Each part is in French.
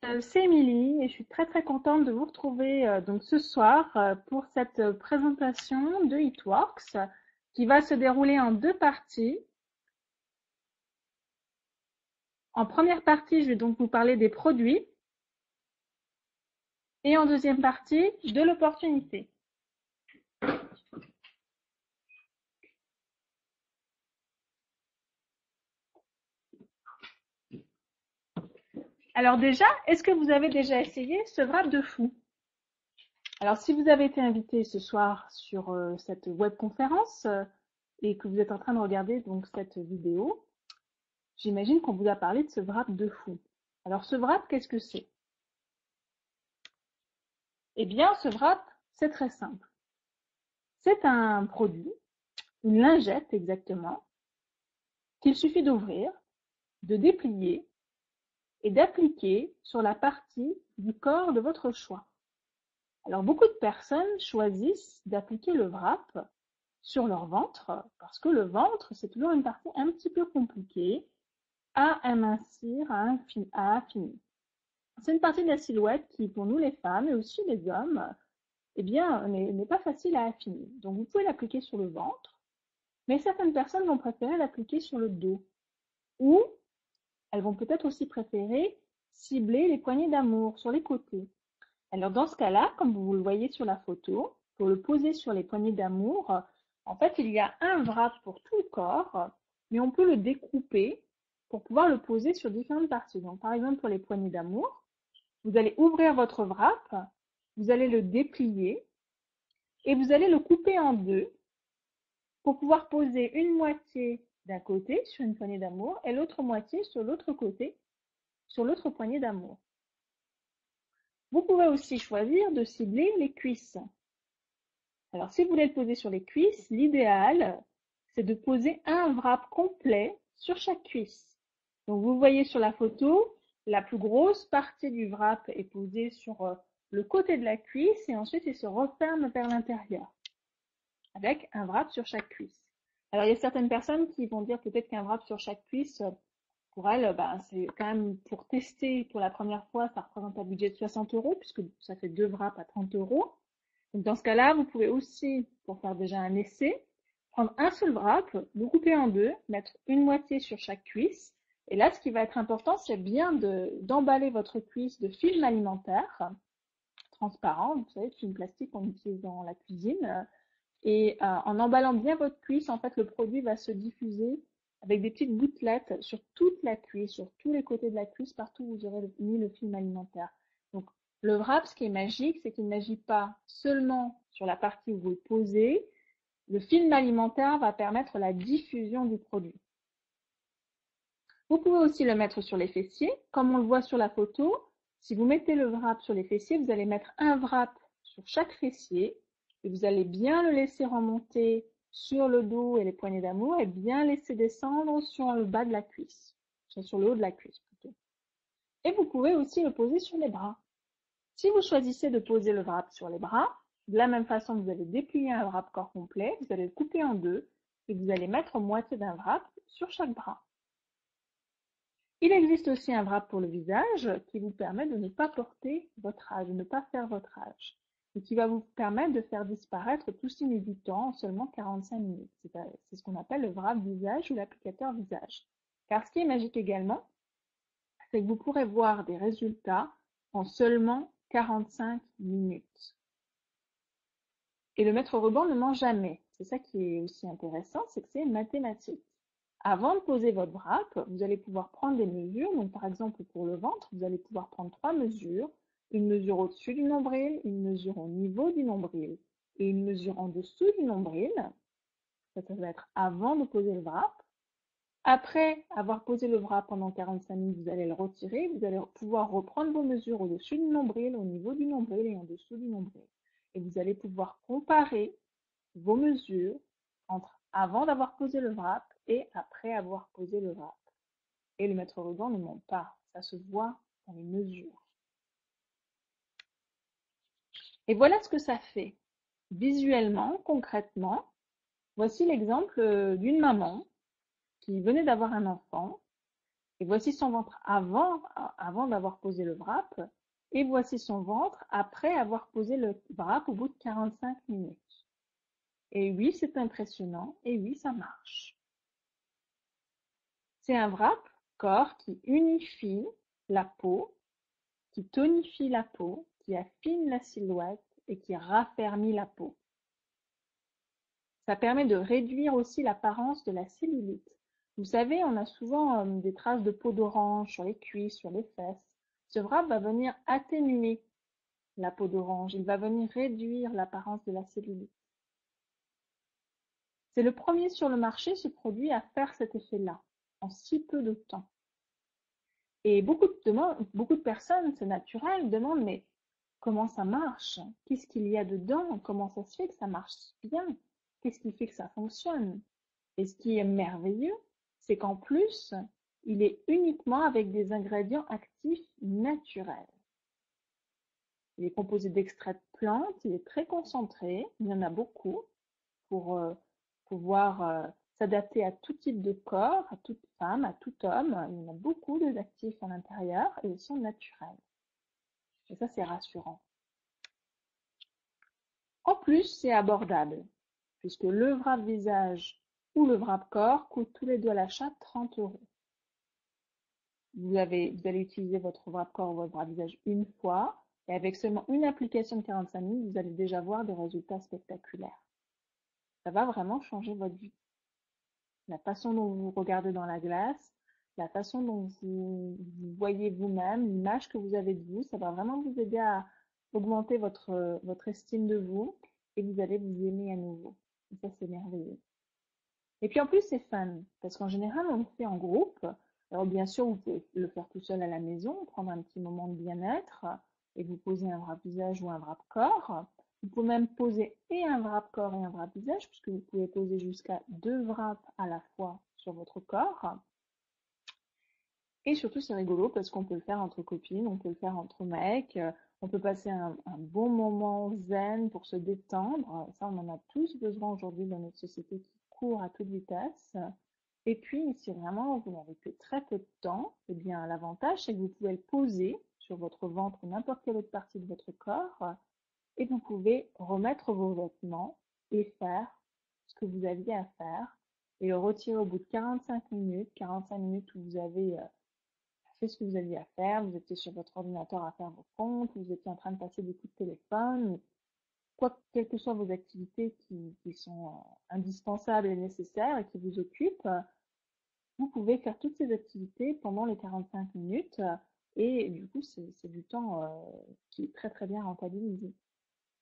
C'est Émilie et je suis très contente de vous retrouver donc ce soir pour cette présentation de HitWorks qui va se dérouler en deux parties. En première partie, je vais donc vous parler des produits et en deuxième partie de l'opportunité. Alors déjà, est-ce que vous avez déjà essayé ce wrap de fou? Alors si vous avez été invité ce soir sur cette webconférence et que vous êtes en train de regarder donc cette vidéo, j'imagine qu'on vous a parlé de ce wrap de fou. Alors ce wrap, qu'est-ce que c'est? Eh bien, ce wrap, c'est très simple. C'est un produit, une lingette exactement, qu'il suffit d'ouvrir, de déplier et d'appliquer sur la partie du corps de votre choix. Alors, beaucoup de personnes choisissent d'appliquer le wrap sur leur ventre parce que le ventre, c'est toujours une partie un petit peu compliquée à amincir, à affiner. C'est une partie de la silhouette qui, pour nous les femmes et aussi les hommes, eh bien, n'est pas facile à affiner. Donc, vous pouvez l'appliquer sur le ventre, mais certaines personnes vont préférer l'appliquer sur le dos. Ou elles vont peut-être aussi préférer cibler les poignées d'amour sur les côtés. Alors, dans ce cas-là, comme vous le voyez sur la photo, pour le poser sur les poignées d'amour, en fait, il y a un wrap pour tout le corps, mais on peut le découper pour pouvoir le poser sur différentes parties. Donc, par exemple, pour les poignées d'amour, vous allez ouvrir votre wrap, vous allez le déplier et vous allez le couper en deux pour pouvoir poser une moitié d'un côté sur une poignée d'amour et l'autre moitié sur l'autre côté, sur l'autre poignée d'amour. Vous pouvez aussi choisir de cibler les cuisses. Alors si vous voulez le poser sur les cuisses, l'idéal, c'est de poser un wrap complet sur chaque cuisse. Donc vous voyez sur la photo, la plus grosse partie du wrap est posée sur le côté de la cuisse et ensuite il se referme vers l'intérieur avec un wrap sur chaque cuisse. Alors, il y a certaines personnes qui vont dire peut-être qu'un wrap sur chaque cuisse, pour elles, c'est quand même pour tester pour la première fois, ça représente un budget de 60 € puisque ça fait deux wraps à 30 €. Donc, dans ce cas-là, vous pouvez aussi, pour faire déjà un essai, prendre un seul wrap, le couper en deux, mettre une moitié sur chaque cuisse. Et là, ce qui va être important, c'est bien d'emballer votre cuisse de film alimentaire transparent, vous savez, film plastique qu'on utilise dans la cuisine. Et en emballant bien votre cuisse, en fait, le produit va se diffuser avec des petites gouttelettes sur toute la cuisse, sur tous les côtés de la cuisse, partout où vous aurez mis le film alimentaire. Donc, le wrap, ce qui est magique, c'est qu'il n'agit pas seulement sur la partie où vous le posez. Le film alimentaire va permettre la diffusion du produit. Vous pouvez aussi le mettre sur les fessiers, comme on le voit sur la photo. Si vous mettez le wrap sur les fessiers, vous allez mettre un wrap sur chaque fessier et vous allez bien le laisser remonter sur le dos et les poignées d'amour et bien laisser descendre sur le bas de la cuisse, sur le haut de la cuisse plutôt. Et vous pouvez aussi le poser sur les bras. Si vous choisissez de poser le wrap sur les bras, de la même façon, vous allez déplier un wrap corps complet, vous allez le couper en deux et vous allez mettre moitié d'un wrap sur chaque bras. Il existe aussi un wrap pour le visage qui vous permet de ne pas porter votre âge, de ne pas faire votre âge, et qui va vous permettre de faire disparaître tout signe du temps en seulement 45 minutes. C'est ce qu'on appelle le wrap visage ou l'applicateur visage. Car ce qui est magique également, c'est que vous pourrez voir des résultats en seulement 45 minutes. Et le maître ruban ne ment jamais. C'est ça qui est aussi intéressant, c'est que c'est mathématique. Avant de poser votre wrap, vous allez pouvoir prendre des mesures. Donc, par exemple, pour le ventre, vous allez pouvoir prendre 3 mesures. Une mesure au-dessus du nombril, une mesure au niveau du nombril et une mesure en dessous du nombril. Ça va être avant de poser le wrap. Après avoir posé le wrap pendant 45 minutes, vous allez le retirer. Vous allez pouvoir reprendre vos mesures au-dessus du nombril, au niveau du nombril et en dessous du nombril. Et vous allez pouvoir comparer vos mesures entre avant d'avoir posé le wrap et après avoir posé le wrap. Et le maître ruban ne ment pas, ça se voit dans les mesures. Et voilà ce que ça fait. Visuellement, concrètement, voici l'exemple d'une maman qui venait d'avoir un enfant Et voici son ventre avant d'avoir posé le wrap. Et voici son ventre après avoir posé le wrap au bout de 45 minutes. Et oui, c'est impressionnant. Et oui, ça marche. C'est un wrap corps qui unifie la peau, qui tonifie la peau, qui affine la silhouette et qui raffermit la peau. Ça permet de réduire aussi l'apparence de la cellulite. Vous savez, on a souvent des traces de peau d'orange sur les cuisses, sur les fesses. Ce wrap va venir atténuer la peau d'orange. Il va venir réduire l'apparence de la cellulite. C'est le premier sur le marché, ce produit, à faire cet effet-là, en si peu de temps. Et beaucoup de personnes, c'est naturel, demandent, mais comment ça marche? Qu'est-ce qu'il y a dedans? Comment ça se fait que ça marche bien? Qu'est-ce qui fait que ça fonctionne? Et ce qui est merveilleux, c'est qu'en plus, il est uniquement avec des ingrédients actifs naturels. Il est composé d'extraits de plantes, il est très concentré, il y en a beaucoup pour pouvoir s'adapter à tout type de corps, à toute femme, à tout homme. Il y en a beaucoup d'actifs à l'intérieur et ils sont naturels. Et ça, c'est rassurant. En plus, c'est abordable, puisque le wrap visage ou le wrap corps coûtent tous les deux à l'achat 30 €. Vous allez utiliser votre wrap corps ou votre wrap visage une fois, et avec seulement une application de 45 minutes, vous allez déjà voir des résultats spectaculaires. Ça va vraiment changer votre vie. La façon dont vous regardez dans la glace, la façon dont vous voyez vous-même, l'image que vous avez de vous, ça va vraiment vous aider à augmenter votre estime de vous et vous allez vous aimer à nouveau. Et ça, c'est merveilleux. Et puis en plus, c'est fun, parce qu'en général, on le fait en groupe. Alors bien sûr, vous pouvez le faire tout seul à la maison, prendre un petit moment de bien-être et vous poser un wrap visage ou un wrap corps. Vous pouvez même poser et un wrap corps et un wrap visage, puisque vous pouvez poser jusqu'à 2 wraps à la fois sur votre corps. Et surtout, c'est rigolo parce qu'on peut le faire entre copines, on peut le faire entre mecs, on peut passer un bon moment zen pour se détendre. Ça, on en a tous besoin aujourd'hui dans notre société qui court à toute vitesse. Et puis, si vraiment vous n'avez que très peu de temps, eh bien, l'avantage, c'est que vous pouvez le poser sur votre ventre ou n'importe quelle autre partie de votre corps et vous pouvez remettre vos vêtements et faire ce que vous aviez à faire et le retirer au bout de 45 minutes où vous avez fait ce que vous aviez à faire, vous étiez sur votre ordinateur à faire vos comptes, vous étiez en train de passer des coups de téléphone, quelles que soient vos activités qui sont indispensables et nécessaires et qui vous occupent, vous pouvez faire toutes ces activités pendant les 45 minutes et du coup, c'est du temps qui est très très bien rentabilisé.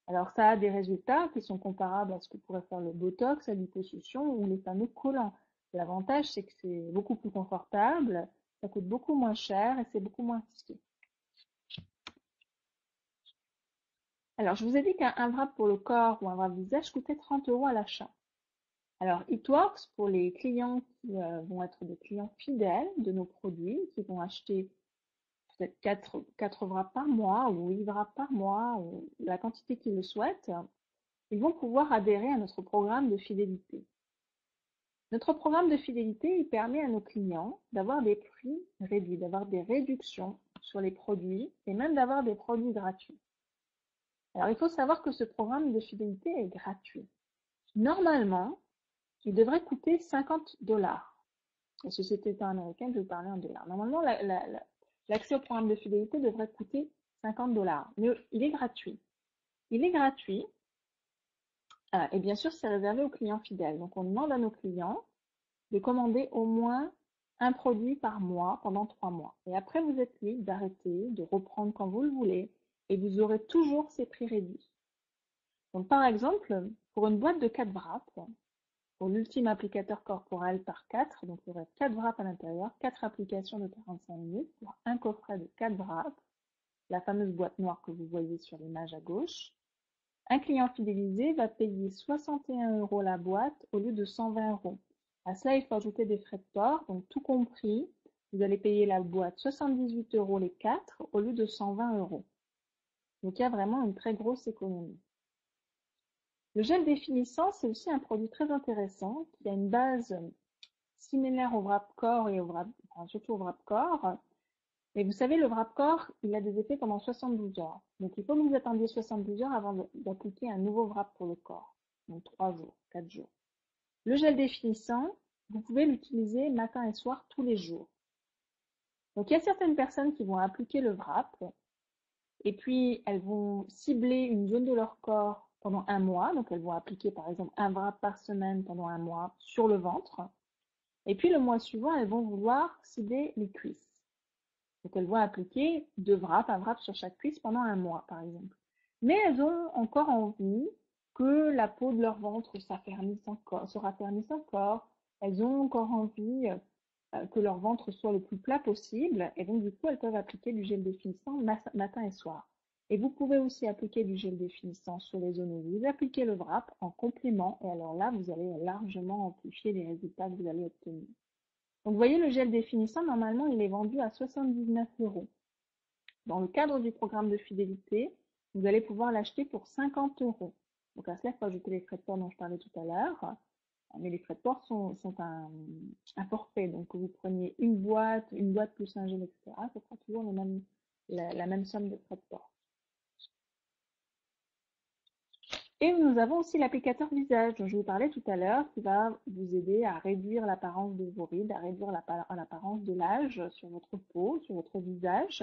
Alors, ça a des résultats qui sont comparables à ce que pourrait faire le Botox, la liposuction ou les fameux collants. L'avantage, c'est que c'est beaucoup plus confortable, ça coûte beaucoup moins cher et c'est beaucoup moins risqué. Alors, je vous ai dit qu'un wrap pour le corps ou un wrap visage coûtait 30 € à l'achat. Alors, It Works, pour les clients qui vont être des clients fidèles de nos produits, qui vont acheter peut-être 4 wraps par mois ou 8 wraps par mois, ou la quantité qu'ils le souhaitent, ils vont pouvoir adhérer à notre programme de fidélité. Notre programme de fidélité, il permet à nos clients d'avoir des prix réduits, d'avoir des réductions sur les produits et même d'avoir des produits gratuits. Alors, il faut savoir que ce programme de fidélité est gratuit. Normalement, il devrait coûter 50 $. La société étant américaine, je vais vous parler en dollars. Normalement, l'accès au programme de fidélité devrait coûter 50 $, mais il est gratuit. Il est gratuit et bien sûr, c'est réservé aux clients fidèles. Donc, on demande à nos clients de commander au moins un produit par mois pendant 3 mois. Et après, vous êtes libre d'arrêter, de reprendre quand vous le voulez et vous aurez toujours ces prix réduits. Donc, par exemple, pour une boîte de 4 wraps, pour l'ultime applicateur corporel par 4, donc il y aurait 4 wraps à l'intérieur, 4 applications de 45 minutes pour un coffret de 4 wraps, la fameuse boîte noire que vous voyez sur l'image à gauche. Un client fidélisé va payer 61 € la boîte au lieu de 120 €. À cela, il faut ajouter des frais de port, donc tout compris, vous allez payer la boîte 78 € les 4 au lieu de 120 €. Donc il y a vraiment une très grosse économie. Le gel définissant, c'est aussi un produit très intéressant qui a une base similaire au wrap corps et surtout au wrap corps. Et vous savez, le wrap corps, il a des effets pendant 72 heures. Donc, il faut que vous attendiez 72 heures avant d'appliquer un nouveau wrap pour le corps. Donc, 3 jours, 4 jours. Le gel définissant, vous pouvez l'utiliser matin et soir tous les jours. Donc, il y a certaines personnes qui vont appliquer le wrap et puis elles vont cibler une zone de leur corps pendant un mois. Donc, elles vont appliquer par exemple un wrap par semaine pendant un mois sur le ventre. Et puis, le mois suivant, elles vont vouloir cibler les cuisses. Donc, elles vont appliquer 2 wraps, un wrap sur chaque cuisse pendant un mois, par exemple. Mais elles ont encore envie que la peau de leur ventre se raffermisse encore. Elles ont encore envie que leur ventre soit le plus plat possible. Et donc, du coup, elles peuvent appliquer du gel définissant matin et soir. Et vous pouvez aussi appliquer du gel définissant sur les zones où vous appliquez le wrap en complément. Et alors là, vous allez largement amplifier les résultats que vous allez obtenir. Donc, vous voyez, le gel définissant, normalement, il est vendu à 79 €. Dans le cadre du programme de fidélité, vous allez pouvoir l'acheter pour 50 €. Donc, à cela, il faut ajouter les frais de port dont je parlais tout à l'heure. Mais les frais de port sont un forfait. Donc, que vous preniez une boîte plus un gel, etc., ce sera toujours la même somme de frais de port. Et nous avons aussi l'applicateur visage dont je vous parlais tout à l'heure qui va vous aider à réduire l'apparence de vos rides, à réduire l'apparence de l'âge sur votre peau, sur votre visage.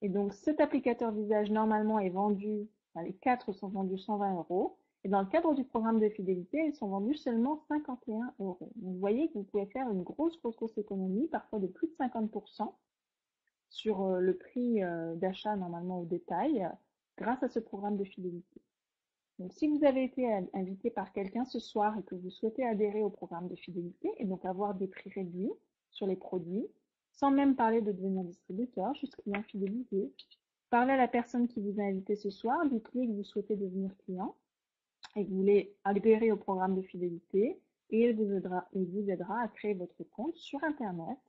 Et donc cet applicateur visage normalement est vendu, les 4 sont vendus 120 €. Et dans le cadre du programme de fidélité, ils sont vendus seulement 51 €. Donc vous voyez que vous pouvez faire une grosse économie, parfois de plus de 50% sur le prix d'achat normalement au détail, grâce à ce programme de fidélité. Donc, si vous avez été invité par quelqu'un ce soir et que vous souhaitez adhérer au programme de fidélité et donc avoir des prix réduits sur les produits, sans même parler de devenir distributeur, juste client fidélisé, parlez à la personne qui vous a invité ce soir, dites-lui que vous souhaitez devenir client et que vous voulez adhérer au programme de fidélité et il vous aidera à créer votre compte sur Internet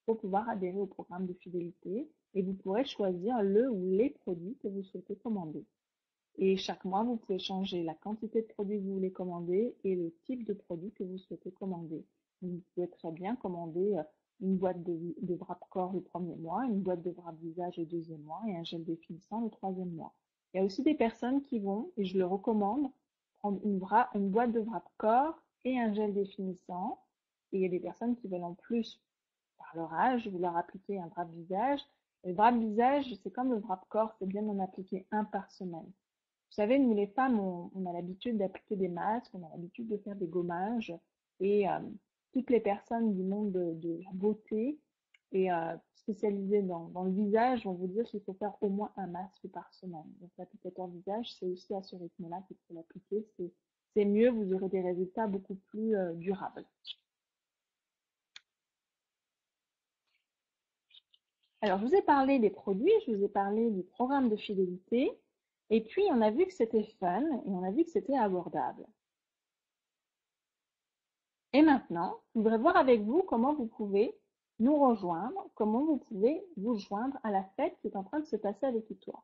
pour pouvoir adhérer au programme de fidélité et vous pourrez choisir le ou les produits que vous souhaitez commander. Et chaque mois, vous pouvez changer la quantité de produits que vous voulez commander et le type de produit que vous souhaitez commander. Vous pouvez très bien commander une boîte de wrap corps le premier mois, une boîte de wrap visage le deuxième mois et un gel définissant le troisième mois. Il y a aussi des personnes qui vont, et je le recommande, prendre une boîte de wrap corps et un gel définissant. Et il y a des personnes qui veulent en plus, par leur âge, vouloir appliquer un wrap visage. Le wrap visage, c'est comme le wrap corps, c'est bien d'en appliquer un par semaine. Vous savez, nous les femmes, on a l'habitude d'appliquer des masques, on a l'habitude de faire des gommages et toutes les personnes du monde de la beauté et spécialisées dans le visage vont vous dire qu'il faut faire au moins un masque par semaine. Donc l'applicateur visage, c'est aussi à ce rythme-là qu'il faut l'appliquer. C'est mieux, vous aurez des résultats beaucoup plus durables. Alors, je vous ai parlé des produits, je vous ai parlé du programme de fidélité. Et puis, on a vu que c'était fun et on a vu que c'était abordable. Et maintenant, je voudrais voir avec vous comment vous pouvez nous rejoindre, comment vous pouvez vous joindre à la fête qui est en train de se passer avec Eatworks.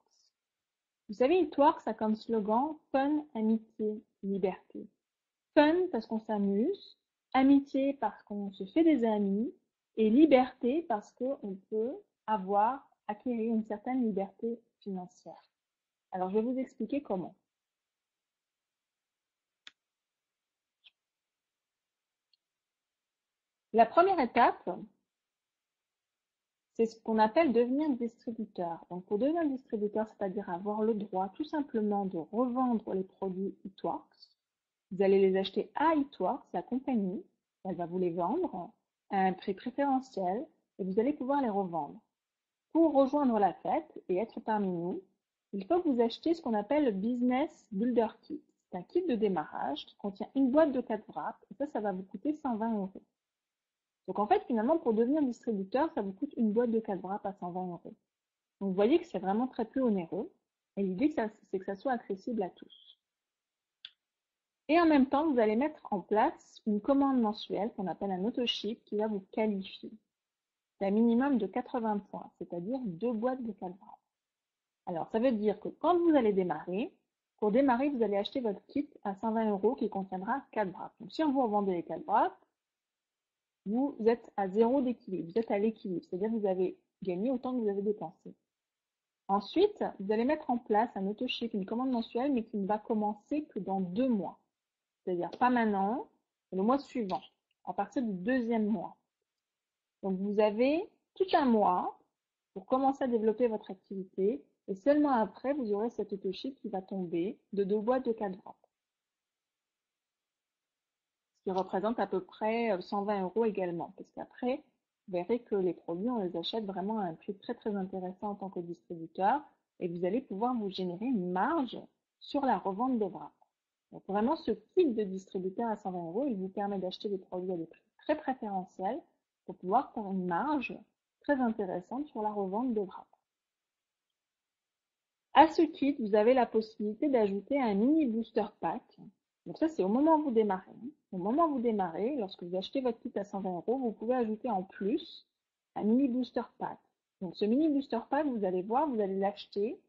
Vous savez, Eatworks a comme slogan Fun, Amitié, Liberté. Fun parce qu'on s'amuse, amitié parce qu'on se fait des amis, et liberté parce qu'on peut acquérir une certaine liberté financière. Alors, je vais vous expliquer comment. La première étape, c'est ce qu'on appelle devenir distributeur. Donc, pour devenir distributeur, c'est-à-dire avoir le droit tout simplement de revendre les produits Eatworks, vous allez les acheter à Eatworks, la compagnie, elle va vous les vendre à un prix préférentiel et vous allez pouvoir les revendre. Pour rejoindre la fête et être parmi nous, il faut que vous achetiez ce qu'on appelle le Business Builder Kit. C'est un kit de démarrage qui contient une boîte de 4 wraps et ça va vous coûter 120 €. Donc en fait, finalement, pour devenir distributeur, ça vous coûte une boîte de 4 wraps à 120 €. Donc vous voyez que c'est vraiment très peu onéreux. Et l'idée, c'est que ça soit accessible à tous. Et en même temps, vous allez mettre en place une commande mensuelle qu'on appelle un auto-ship qui va vous qualifier. C'est un minimum de 80 points, c'est-à-dire 2 boîtes de 4 wraps. Alors, ça veut dire que quand vous allez démarrer, Pour démarrer, vous allez acheter votre kit à 120 € qui contiendra 4 wraps. Donc, si vous revendez les 4 wraps, vous êtes à 0 d'équilibre, vous êtes à l'équilibre, c'est-à-dire que vous avez gagné autant que vous avez dépensé. Ensuite, vous allez mettre en place un auto-ship, une commande mensuelle, mais qui ne va commencer que dans 2 mois. C'est-à-dire pas maintenant, mais le mois suivant, à partir du 2e mois. Donc, vous avez tout un mois pour commencer à développer votre activité et seulement après, vous aurez cet auto-ship qui va tomber de 2 boîtes de 4 wraps. Ce qui représente à peu près 120 € également. Parce qu'après, vous verrez que les produits, on les achète vraiment à un prix très très intéressant en tant que distributeur et vous allez pouvoir vous générer une marge sur la revente des wraps. Donc vraiment, ce kit de distributeur à 120 €, il vous permet d'acheter des produits à des prix très préférentiels pour pouvoir faire une marge très intéressante sur la revente des wraps. À ce kit, vous avez la possibilité d'ajouter un mini booster pack. Donc ça, c'est au moment où vous démarrez. Au moment où vous démarrez, lorsque vous achetez votre kit à 120 €, vous pouvez ajouter en plus un mini booster pack. Donc ce mini booster pack, vous allez voir, vous allez l'acheter.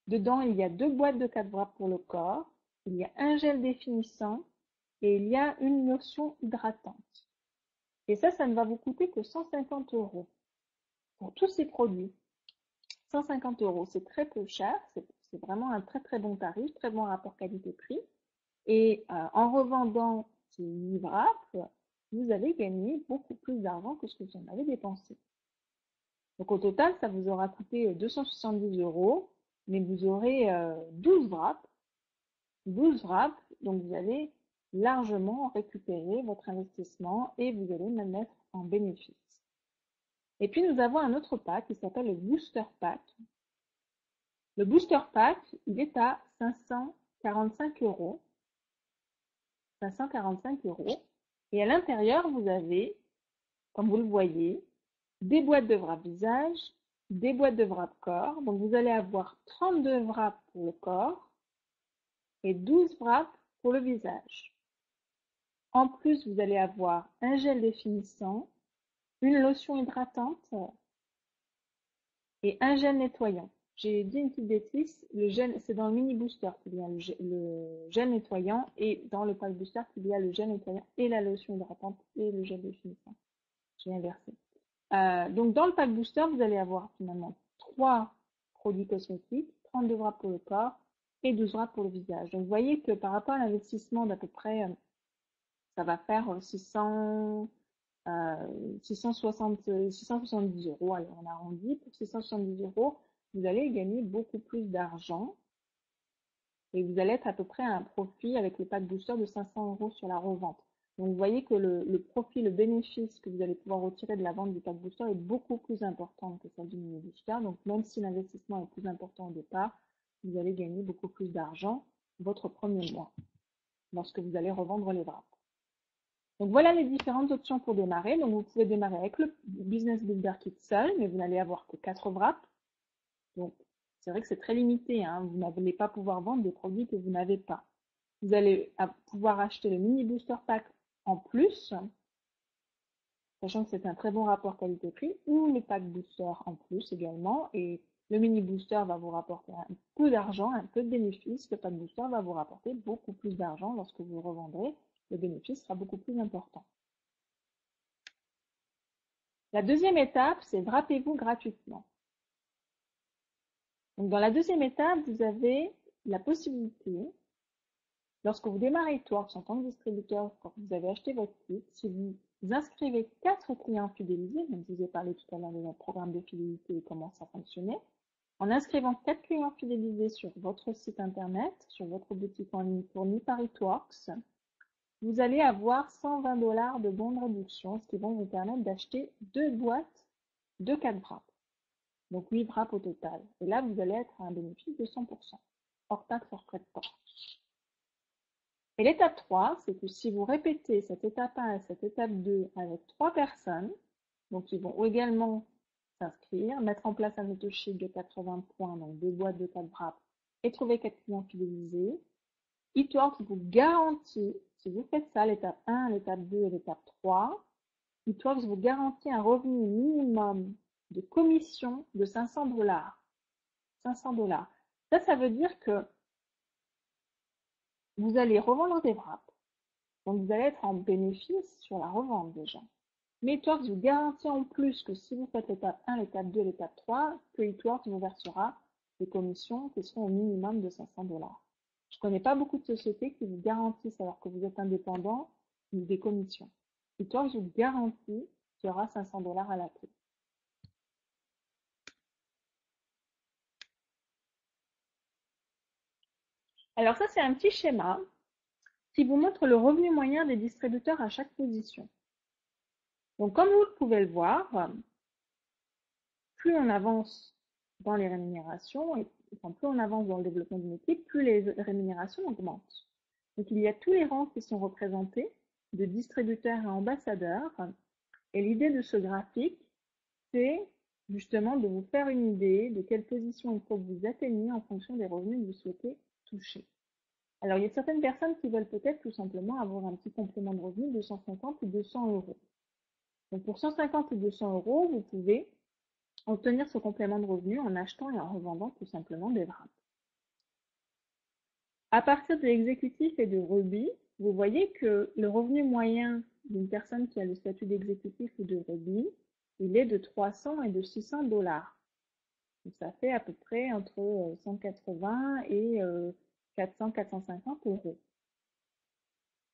Dedans, il y a 2 boîtes de 4 wraps pour le corps, il y a un gel définissant et il y a une lotion hydratante. Et ça ne va vous coûter que 150 € pour tous ces produits. 150 €, c'est très peu cher, c'est vraiment un très très bon tarif, très bon rapport qualité-prix. Et en revendant ces 8 wraps, vous allez gagner beaucoup plus d'argent que ce que vous en avez dépensé. Donc au total, ça vous aura coûté 270 €, mais vous aurez 12 wraps. 12 wraps, donc vous allez largement récupérer votre investissement et vous allez même mettre en bénéfice. Et puis nous avons un autre pack qui s'appelle le Booster Pack. Le Booster Pack, il est à 545 €. 545 €. Et à l'intérieur, vous avez, comme vous le voyez, des boîtes de wrap visage, des boîtes de wrap corps. Donc vous allez avoir 32 wraps pour le corps et 12 wraps pour le visage. En plus, vous allez avoir un gel définissant, une lotion hydratante et un gel nettoyant. J'ai dit une petite bêtise, le gel, c'est dans le mini booster qu'il y a le gel nettoyant et dans le pack booster qu'il y a le gel nettoyant et la lotion hydratante et le gel définissant. J'ai inversé. Donc dans le pack booster, vous allez avoir finalement 3 produits cosmétiques, 32 wraps pour le corps et 12 wraps pour le visage. Donc vous voyez que par rapport à l'investissement d'à peu près, ça va faire 670 €. Alors on arrondit, pour 670 €, vous allez gagner beaucoup plus d'argent et vous allez être à peu près à un profit avec le pack booster de 500 € sur la revente. Donc vous voyez que le profit, le bénéfice que vous allez pouvoir retirer de la vente du pack booster est beaucoup plus important que celle du mini booster. Donc même si l'investissement est plus important au départ, vous allez gagner beaucoup plus d'argent votre premier mois lorsque vous allez revendre les wraps. Donc voilà les différentes options pour démarrer. Donc vous pouvez démarrer avec le Business Builder Kit seul, mais vous n'allez avoir que 4 wraps. Donc c'est vrai que c'est très limité, hein. Vous n'allez pas pouvoir vendre des produits que vous n'avez pas. Vous allez pouvoir acheter le mini booster pack en plus, sachant que c'est un très bon rapport qualité-prix, ou le pack booster en plus également. Et le mini booster va vous rapporter un peu d'argent, un peu de bénéfice. Le pack booster va vous rapporter beaucoup plus d'argent lorsque vous revendrez. Le bénéfice sera beaucoup plus important. La deuxième étape, c'est wrappez-vous gratuitement. Donc, dans la deuxième étape, vous avez la possibilité, lorsque vous démarrez Itworks en tant que distributeur, quand vous avez acheté votre kit, si vous inscrivez 4 clients fidélisés, comme je vous ai parlé tout à l'heure de notre programme de fidélité et comment ça fonctionnait, en inscrivant 4 clients fidélisés sur votre site internet, sur votre boutique en ligne fournie par Itworks, vous allez avoir 120 $ de bons de réduction, ce qui vont vous permettre d'acheter 2 boîtes de 4 wraps. Donc 8 wraps au total. Et là, vous allez être à un bénéfice de 100%, hors taxe, hors frais de port. Et l'étape 3, c'est que si vous répétez cette étape 1 et cette étape 2 avec 3 personnes, donc ils vont également s'inscrire, mettre en place un auto-ship de 80 points, donc 2 boîtes de 4 wraps, et trouver 4 clients fidélisés, Itworks vous garantit, si vous faites ça, l'étape 1, l'étape 2 et l'étape 3, Itworks vous garantit un revenu minimum de commission de 500 $. 500 $. Ça veut dire que vous allez revendre des wraps. Donc, vous allez être en bénéfice sur la revente déjà. Mais eTworks vous garantit en plus que si vous faites l'étape 1, l'étape 2, l'étape 3, que eTworks vous versera des commissions qui seront au minimum de 500 $. Je ne connais pas beaucoup de sociétés qui vous garantissent, alors que vous êtes indépendant, des commissions. eTworks vous garantit qu'il y aura 500 $ à la clé. Alors ça, c'est un petit schéma qui vous montre le revenu moyen des distributeurs à chaque position. Donc, comme vous pouvez le voir, plus on avance dans les rémunérations, et enfin, plus on avance dans le développement d'une équipe, plus les rémunérations augmentent. Donc, il y a tous les rangs qui sont représentés, de distributeurs à ambassadeurs. Et l'idée de ce graphique, c'est justement de vous faire une idée de quelle position il faut que vous atteigniez en fonction des revenus que vous souhaitez toucher. Alors, il y a certaines personnes qui veulent peut-être tout simplement avoir un petit complément de revenu de 150 ou 200 euros. Donc, pour 150 ou 200 euros, vous pouvez obtenir ce complément de revenu en achetant et en revendant tout simplement des wraps. À partir de l'exécutif et de rubis, vous voyez que le revenu moyen d'une personne qui a le statut d'exécutif ou de rubis, il est de 300 et de 600 $. Donc ça fait à peu près entre 180 et 400-450 euros.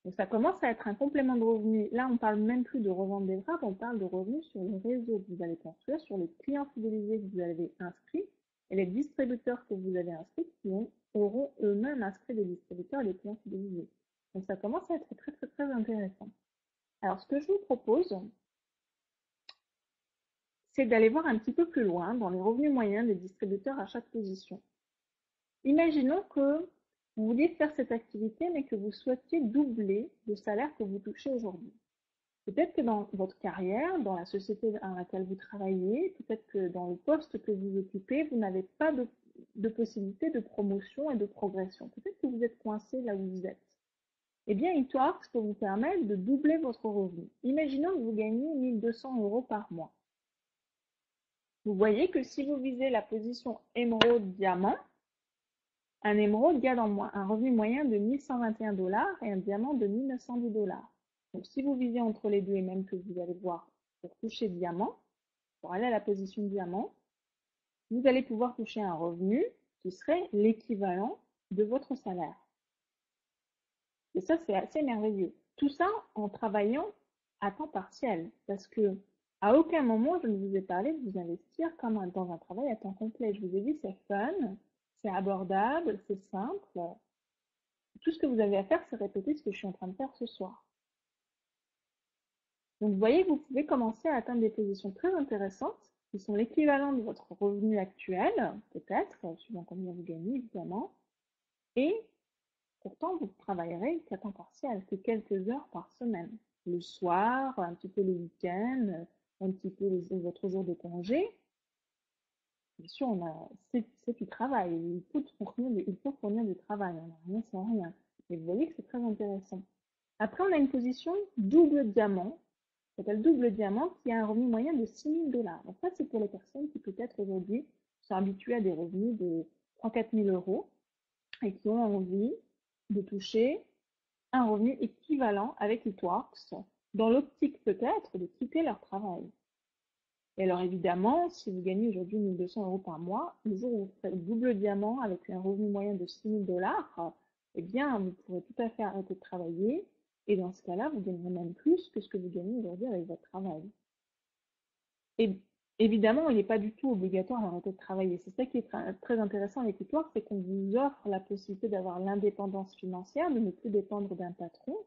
Donc ça commence à être un complément de revenu. Là, on parle même plus de revendre des wraps, on parle de revenus sur le réseau que vous allez construire, sur les clients fidélisés que vous avez inscrits et les distributeurs que vous avez inscrits qui auront eux-mêmes inscrit des distributeurs et des clients fidélisés. Donc ça commence à être très très très intéressant. Alors ce que je vous propose, c'est d'aller voir un petit peu plus loin dans les revenus moyens des distributeurs à chaque position. Imaginons que vous vouliez faire cette activité, mais que vous souhaitiez doubler le salaire que vous touchez aujourd'hui. Peut-être que dans votre carrière, dans la société dans laquelle vous travaillez, peut-être que dans le poste que vous occupez, vous n'avez pas de possibilité de promotion et de progression. Peut-être que vous êtes coincé là où vous êtes. Eh bien, eTworks peut vous permettre de doubler votre revenu. Imaginons que vous gagnez 1200 euros par mois. Vous voyez que si vous visez la position émeraude diamant, un émeraude gagne un revenu moyen de 1121 $ et un diamant de 1910 $. Donc, si vous visez entre les deux et même que vous allez voir pour toucher diamant, pour aller à la position diamant, vous allez pouvoir toucher un revenu qui serait l'équivalent de votre salaire. Et ça, c'est assez merveilleux. Tout ça en travaillant à temps partiel, parce que à aucun moment je ne vous ai parlé de vous investir comme dans un travail à temps complet. Je vous ai dit c'est fun, c'est abordable, c'est simple. Tout ce que vous avez à faire, c'est répéter ce que je suis en train de faire ce soir. Donc vous voyez que vous pouvez commencer à atteindre des positions très intéressantes qui sont l'équivalent de votre revenu actuel, peut-être, suivant combien vous gagnez évidemment, et pourtant vous ne travaillerez qu'à temps partiel, que quelques heures par semaine. Le soir, un petit peu le week-end, un petit peu votre jour de congé. Bien sûr, c'est du travail, il faut fournir du travail, on n'a rien sans rien. Et vous voyez que c'est très intéressant. Après, on a une position double diamant, qui s'appelle double diamant, qui a un revenu moyen de 6 000 $. Donc ça, c'est pour les personnes qui peut-être aujourd'hui sont habituées à des revenus de 3 000 à 4 000 euros et qui ont envie de toucher un revenu équivalent avec eTworks, dans l'optique peut-être de quitter leur travail. Et alors évidemment, si vous gagnez aujourd'hui 1200 euros par mois, le jour où vous ferez double diamant avec un revenu moyen de 6 000 $, eh bien, vous pourrez tout à fait arrêter de travailler. Et dans ce cas-là, vous gagnerez même plus que ce que vous gagnez aujourd'hui avec votre travail. Et évidemment, il n'est pas du tout obligatoire d'arrêter de travailler. C'est ça qui est très intéressant avec eTworks, c'est qu'on vous offre la possibilité d'avoir l'indépendance financière, de ne plus dépendre d'un patron.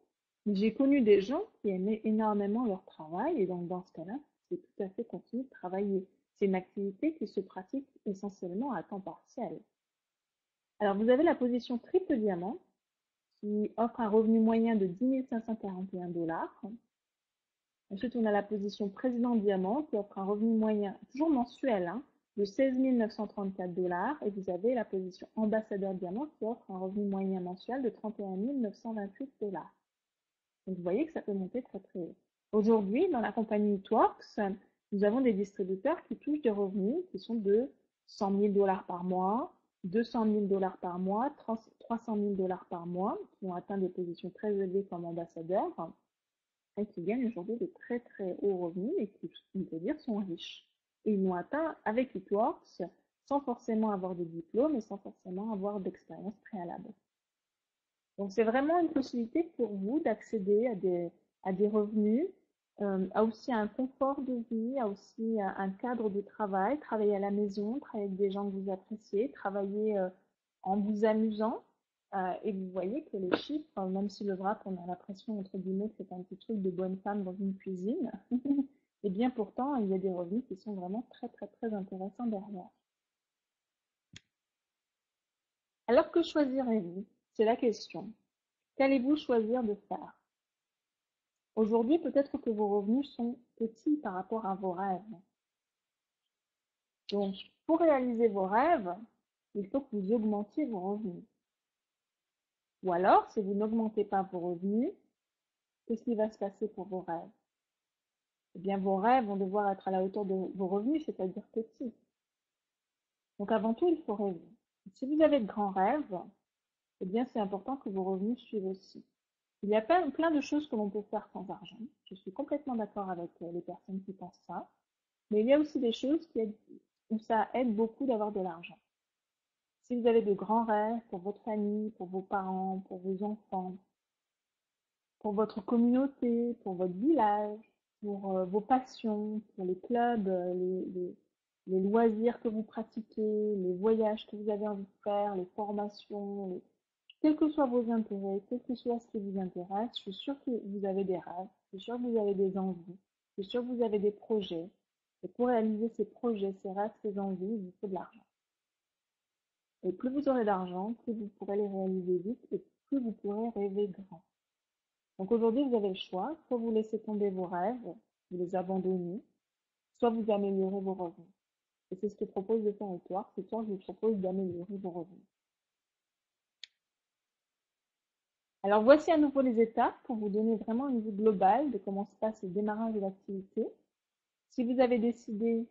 J'ai connu des gens qui aimaient énormément leur travail, et donc dans ce cas-là, c'est tout à fait continuer de travailler. C'est une activité qui se pratique essentiellement à temps partiel. Alors, vous avez la position triple diamant, qui offre un revenu moyen de 10 541 $. Ensuite, on a la position président diamant qui offre un revenu moyen, toujours mensuel, de 16 934 $. Et vous avez la position ambassadeur diamant qui offre un revenu moyen mensuel de 31 928 $. Donc, vous voyez que ça peut monter très très haut. Aujourd'hui, dans la compagnie eTworks, nous avons des distributeurs qui touchent des revenus qui sont de 100 000 $ par mois, 200 000 $ par mois, 300 000 $ par mois, qui ont atteint des positions très élevées comme ambassadeurs et qui gagnent aujourd'hui de très très hauts revenus et qui, on peut dire, sont riches. Et ils l'ont atteint avec It-Works sans forcément avoir de diplôme et sans forcément avoir d'expérience préalable. Donc c'est vraiment une possibilité pour vous d'accéder à des revenus, à aussi un confort de vie, à aussi un cadre de travail, travailler à la maison, travailler avec des gens que vous appréciez, travailler en vous amusant. Et vous voyez que les chiffres, même si le wrap, on a l'impression, entre guillemets, que c'est un petit truc de bonne femme dans une cuisine, et bien pourtant, il y a des revenus qui sont vraiment très très très intéressants derrière. Alors que choisirez-vous? C'est la question. Qu'allez-vous choisir de faire? Aujourd'hui, peut-être que vos revenus sont petits par rapport à vos rêves. Donc, pour réaliser vos rêves, il faut que vous augmentiez vos revenus. Ou alors, si vous n'augmentez pas vos revenus, qu'est-ce qui va se passer pour vos rêves? Eh bien, vos rêves vont devoir être à la hauteur de vos revenus, c'est-à-dire petits. Donc, avant tout, il faut rêver. Si vous avez de grands rêves, eh bien, c'est important que vos revenus suivent aussi. Il y a plein de choses que l'on peut faire sans argent. Je suis complètement d'accord avec les personnes qui pensent ça. Mais il y a aussi des choses où ça aide beaucoup d'avoir de l'argent. Si vous avez de grands rêves pour votre famille, pour vos parents, pour vos enfants, pour votre communauté, pour votre village, pour vos passions, pour les clubs, les loisirs que vous pratiquez, les voyages que vous avez envie de faire, les formations, quels que soient vos intérêts, quel que soit ce qui vous intéresse, je suis sûre que vous avez des rêves, je suis sûre que vous avez des envies, je suis sûre que vous avez des projets. Et pour réaliser ces projets, ces rêves, ces envies, il vous faut de l'argent. Et plus vous aurez d'argent, plus vous pourrez les réaliser vite et plus vous pourrez rêver grand. Donc aujourd'hui, vous avez le choix, soit vous laissez tomber vos rêves, vous les abandonnez, soit vous améliorez vos revenus. Et c'est ce que propose de faire It-Works. It-Works vous propose d'améliorer vos revenus. Alors voici à nouveau les étapes pour vous donner vraiment une vue globale de comment se passe le démarrage de l'activité. Si vous avez décidé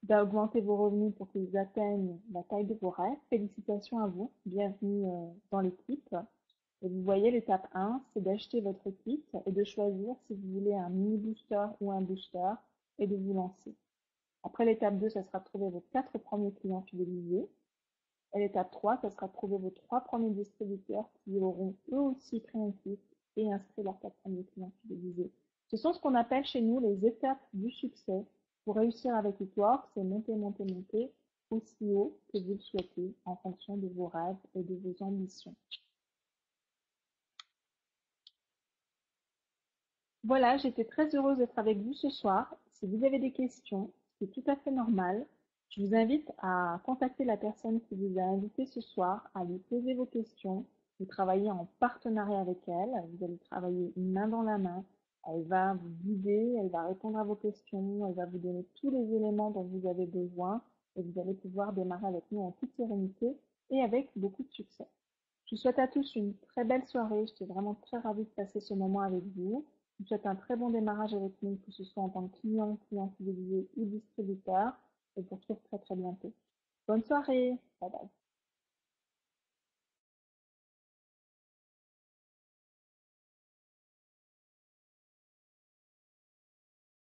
d'augmenter vos revenus pour qu'ils atteignent la taille de vos rêves, félicitations à vous, bienvenue dans l'équipe. Et vous voyez, l'étape 1, c'est d'acheter votre kit et de choisir si vous voulez un mini booster ou un booster et de vous lancer. Après l'étape 2, ça sera de trouver vos 4 premiers clients fidélisés. Et l'étape 3, ça sera de trouver vos 3 premiers distributeurs qui auront eux aussi pris un kit et inscrit leurs 4 premiers clients fidélisés. Ce sont ce qu'on appelle chez nous les étapes du succès. Pour réussir avec It-Works, c'est monter, monter, monter aussi haut que vous le souhaitez en fonction de vos rêves et de vos ambitions. Voilà, j'étais très heureuse d'être avec vous ce soir. Si vous avez des questions, c'est tout à fait normal. Je vous invite à contacter la personne qui vous a invité ce soir, à lui poser vos questions. Vous travaillez en partenariat avec elle, vous allez travailler main dans la main. Elle va vous guider, elle va répondre à vos questions, elle va vous donner tous les éléments dont vous avez besoin et vous allez pouvoir démarrer avec nous en toute sérénité et avec beaucoup de succès. Je vous souhaite à tous une très belle soirée. J'étais vraiment très ravie de passer ce moment avec vous. Je vous souhaite un très bon démarrage avec nous, que ce soit en tant que client fidélisé ou distributeur. Et je vous retrouve très très bientôt. Bonne soirée. Bye bye.